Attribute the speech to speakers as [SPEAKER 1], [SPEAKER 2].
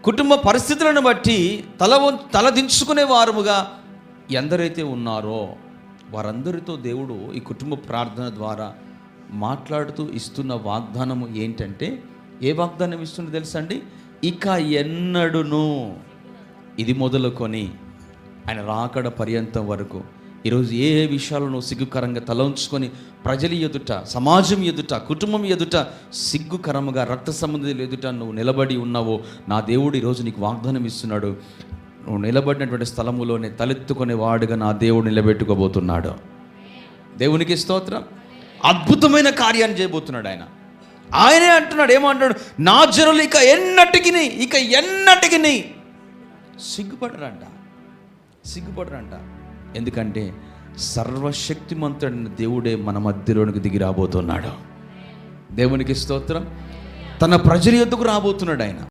[SPEAKER 1] కుటుంబ పరిస్థితులను బట్టి తలదించుకునే వారముగా ఎందరైతే ఉన్నారో వారందరితో దేవుడు ఈ కుటుంబ ప్రార్థన ద్వారా మాట్లాడుతూ ఇస్తున్న వాగ్దానము ఏంటంటే, ఏ వాగ్దానం ఇస్తుందో తెలుసా అండి? ఇక ఎన్నడును ఇది మొదలుకొని ఆయన రాకడ పర్యంతం వరకు ఈరోజు ఏ విషయాలను సిగ్గుకరంగా తల ఉంచుకొని ప్రజల ఎదుట, సమాజం ఎదుట, కుటుంబం ఎదుట సిగ్గుకరముగా రక్త సంబంధుల ఎదుట నువ్వు నిలబడి ఉన్నావో, నా దేవుడు ఈరోజు నీకు వాగ్దానం ఇస్తున్నాడు. నువ్వు నిలబడినటువంటి స్థలములోనే తలెత్తుకునే వాడుగా నా దేవుడు నిలబెట్టుకోబోతున్నాడు. దేవునికి స్తోత్రం. అద్భుతమైన కార్యాన్ని చేయబోతున్నాడు ఆయన. ఆయనే అంటున్నాడు, ఏమంటున్నాడు? నా జనులు ఇక ఎన్నటికి సిగ్గుపడరంట. ఎందుకంటే సర్వశక్తిమంతుడైన దేవుడే మన మధ్యలోనికి దిగి రాబోతున్నాడు. దేవునికి స్తోత్రం. తన ప్రజల యొద్దకు రాబోతున్నాడు ఆయన.